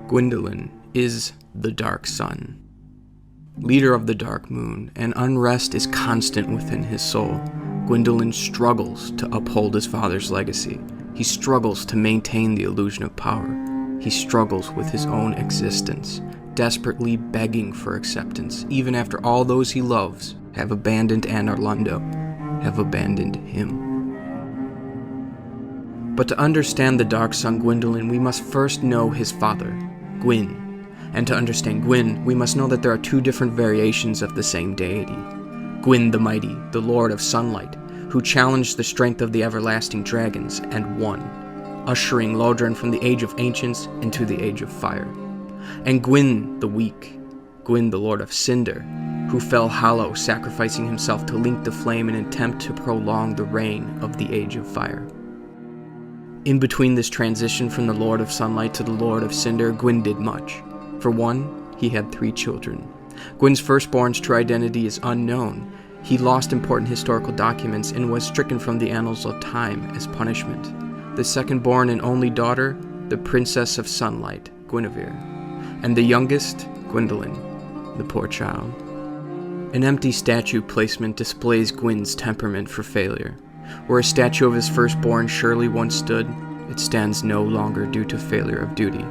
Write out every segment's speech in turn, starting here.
Gwyndolin is the Dark Sun, leader of the Dark Moon, and unrest is constant within his soul. Gwyndolin struggles to uphold his father's legacy. He struggles to maintain the illusion of power. He struggles with his own existence, desperately begging for acceptance, even after all those he loves have abandoned Anor Londo, have abandoned him. But to understand the Dark Sun Gwyndolin, we must first know his father, Gwyn. And to understand Gwyn, we must know that there are two different variations of the same deity. Gwyn the Mighty, the Lord of Sunlight, who challenged the strength of the everlasting dragons and won, ushering Lordran from the Age of Ancients into the Age of Fire. And Gwyn the Weak, Gwyn the Lord of Cinder, who fell hollow, sacrificing himself to link the flame in an attempt to prolong the reign of the Age of Fire. In between this transition from the Lord of Sunlight to the Lord of Cinder, Gwyn did much. For one, he had 3 children. Gwyn's firstborn's true identity is unknown. He lost important historical documents and was stricken from the annals of time as punishment. The second-born and only daughter, the Princess of Sunlight, Guinevere, and the youngest, Gwyndolin, the poor child. An empty statue placement displays Gwyn's temperament for failure. Where a statue of his firstborn surely once stood, it stands no longer due to failure of duty.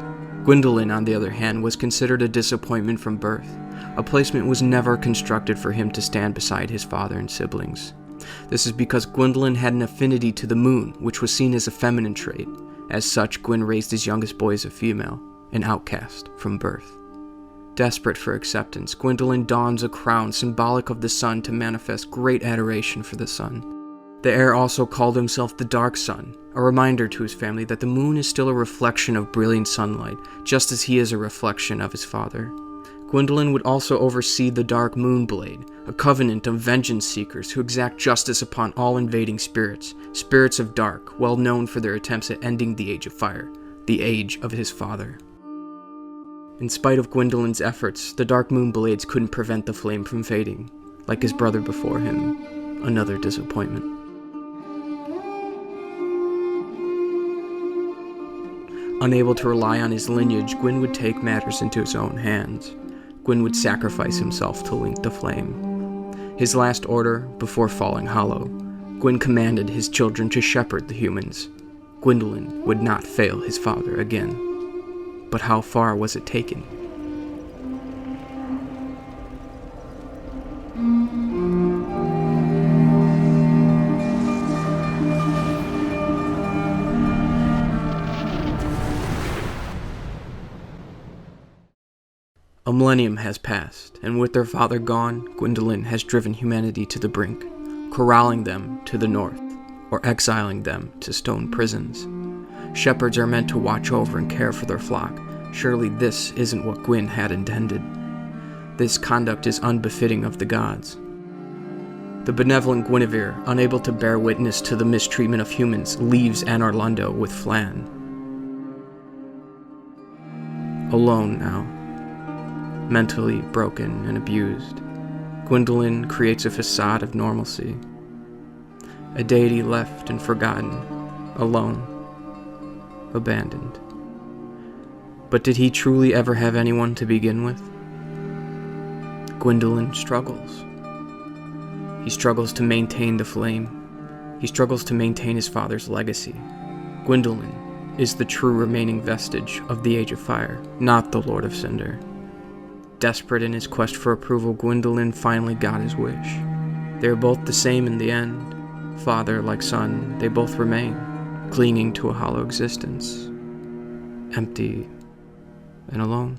Gwyndolin, on the other hand, was considered a disappointment from birth. A placement was never constructed for him to stand beside his father and siblings. This is because Gwyndolin had an affinity to the moon, which was seen as a feminine trait. As such, Gwyn raised his youngest boy as a female, an outcast from birth. Desperate for acceptance, Gwyndolin dons a crown symbolic of the sun to manifest great adoration for the sun. The heir also called himself the Dark Sun, a reminder to his family that the moon is still a reflection of brilliant sunlight, just as he is a reflection of his father. Gwyndolin would also oversee the Dark Moon Blade, a covenant of vengeance seekers who exact justice upon all invading spirits, spirits of dark, well known for their attempts at ending the Age of Fire, the age of his father. In spite of Gwyndolин's efforts, the Dark Moon Blades couldn't prevent the flame from fading. Like his brother before him, another disappointment. Unable to rely on his lineage, Gwyn would take matters into his own hands. Gwyn would sacrifice himself to link the flame. His last order, before falling hollow, Gwyn commanded his children to shepherd the humans. Gwyndolin would not fail his father again. But how far was it taken? A millennium has passed, and with their father gone, Gwyndolin has driven humanity to the brink, corralling them to the north, or exiling them to stone prisons. Shepherds are meant to watch over and care for their flock. Surely this isn't what Gwyn had intended. This conduct is unbefitting of the gods. The benevolent Guinevere, unable to bear witness to the mistreatment of humans, leaves Anor Londo with Flann. Alone now. Mentally broken and abused, Gwyndolin creates a facade of normalcy. A deity left and forgotten, alone, abandoned. But did he truly ever have anyone to begin with? Gwyndolin struggles. He struggles to maintain the flame. He struggles to maintain his father's legacy. Gwyndolin is the true remaining vestige of the Age of Fire, not the Lord of Cinder. Desperate in his quest for approval, Gwyndolin finally got his wish. They are both the same in the end. Father like son, they both remain, clinging to a hollow existence, empty and alone.